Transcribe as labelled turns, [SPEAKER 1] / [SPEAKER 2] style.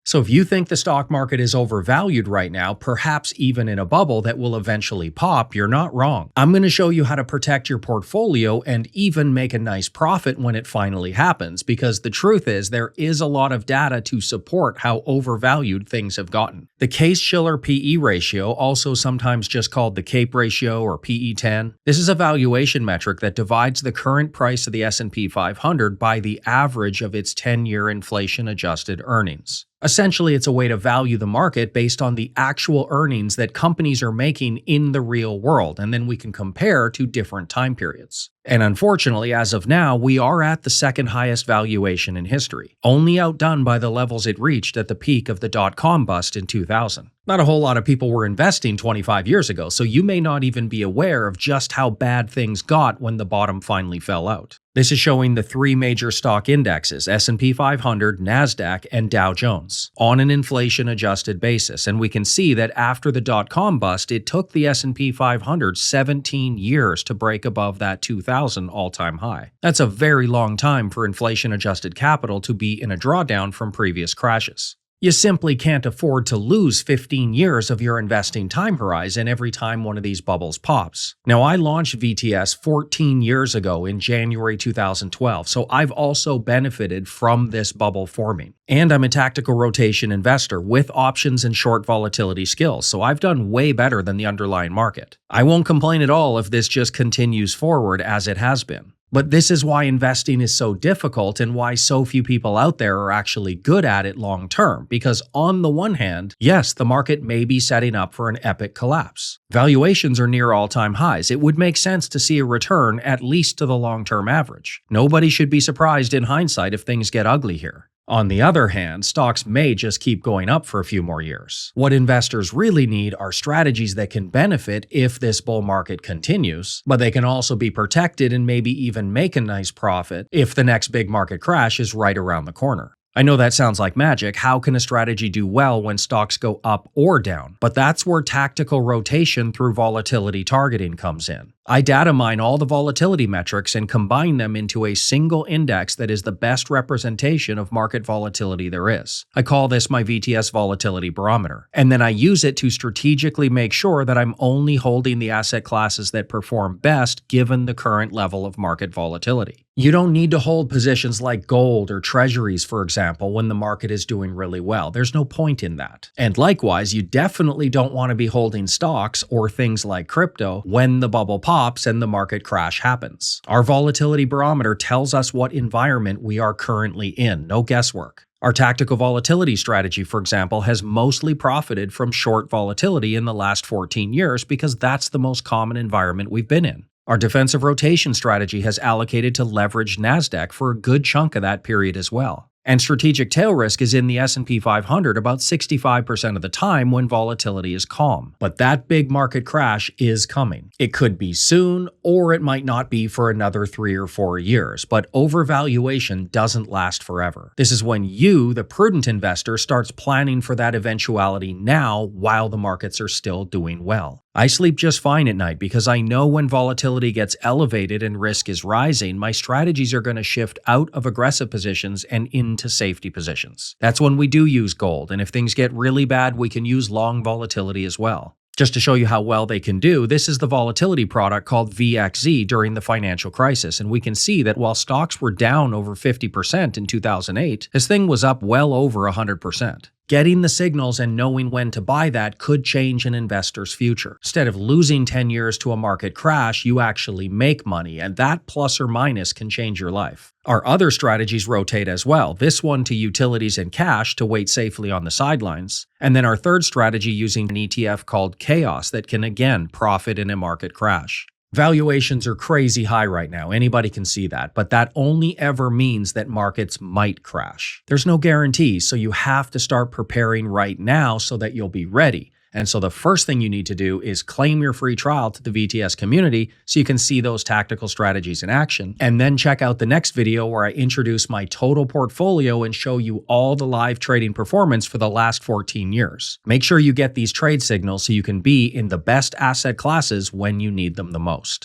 [SPEAKER 1] So if you think the stock market is overvalued right now, perhaps even in a bubble that will eventually pop, you're not wrong. I'm going to show you how to protect your portfolio and even make a nice profit when it finally happens, because the truth is there is a lot of data to support how overvalued things have gotten. The Case-Shiller PE ratio, also sometimes just called the CAPE ratio or PE10, this is a valuation metric that divides the current price of the S&P 500 by the average of its 10-year inflation-adjusted earnings. Essentially, it's a way to value the market based on the actual earnings that companies are making in the real world, and then we can compare to different time periods. And unfortunately, as of now, we are at the second highest valuation in history, only outdone by the levels it reached at the peak of the dot-com bust in 2000. Not a whole lot of people were investing 25 years ago, so you may not even be aware of just how bad things got when the bottom finally fell out. This is showing the three major stock indexes, S&P 500, NASDAQ, and Dow Jones, on an inflation-adjusted basis, and we can see that after the dot-com bust, it took the S&P 500 17 years to break above that 2000 all-time high. That's a very long time for inflation-adjusted capital to be in a drawdown from previous crashes. You simply can't afford to lose 15 years of your investing time horizon every time one of these bubbles pops. Now, I launched VTS 14 years ago in January 2012, so I've also benefited from this bubble forming. And I'm a tactical rotation investor with options and short volatility skills, so I've done way better than the underlying market. I won't complain at all if this just continues forward as it has been. But this is why investing is so difficult and why so few people out there are actually good at it long term. Because on the one hand, yes, the market may be setting up for an epic collapse. Valuations are near all-time highs. It would make sense to see a return at least to the long-term average. Nobody should be surprised in hindsight if things get ugly here. On the other hand, stocks may just keep going up for a few more years. What investors really need are strategies that can benefit if this bull market continues, but they can also be protected and maybe even make a nice profit if the next big market crash is right around the corner. I know that sounds like magic. How can a strategy do well when stocks go up or down? But that's where tactical rotation through volatility targeting comes in. I data mine all the volatility metrics and combine them into a single index that is the best representation of market volatility there is. I call this my VTS Volatility Barometer. And then I use it to strategically make sure that I'm only holding the asset classes that perform best given the current level of market volatility. You don't need to hold positions like gold or treasuries, for example, when the market is doing really well. There's no point in that. And likewise, you definitely don't want to be holding stocks or things like crypto when the bubble pops and the market crash happens. Our volatility barometer tells us what environment we are currently in, no guesswork. Our tactical volatility strategy, for example, has mostly profited from short volatility in the last 14 years because that's the most common environment we've been in. Our defensive rotation strategy has allocated to leveraged NASDAQ for a good chunk of that period as well. And strategic tail risk is in the S&P 500 about 65% of the time when volatility is calm. But that big market crash is coming. It could be soon, or it might not be for another 3 or 4 years. But overvaluation doesn't last forever. This is when you, the prudent investor, starts planning for that eventuality now while the markets are still doing well. I sleep just fine at night because I know when volatility gets elevated and risk is rising, my strategies are going to shift out of aggressive positions and into safety positions. That's when we do use gold, and if things get really bad, we can use long volatility as well. Just to show you how well they can do, this is the volatility product called VXY during the financial crisis, and we can see that while stocks were down over 50% in 2008, this thing was up well over 100%. Getting the signals and knowing when to buy that could change an investor's future. Instead of losing 10 years to a market crash, you actually make money, and that plus or minus can change your life. Our other strategies rotate as well, this one to utilities and cash to wait safely on the sidelines, and then our third strategy using an ETF called Chaos that can again profit in a market crash. Valuations are crazy high right now, anybody can see that, but that only ever means that markets might crash. There's no guarantee, so you have to start preparing right now so that you'll be ready. And so the first thing you need to do is claim your free trial to the VTS community so you can see those tactical strategies in action. And then check out the next video where I introduce my total portfolio and show you all the live trading performance for the last 14 years. Make sure you get these trade signals so you can be in the best asset classes when you need them the most.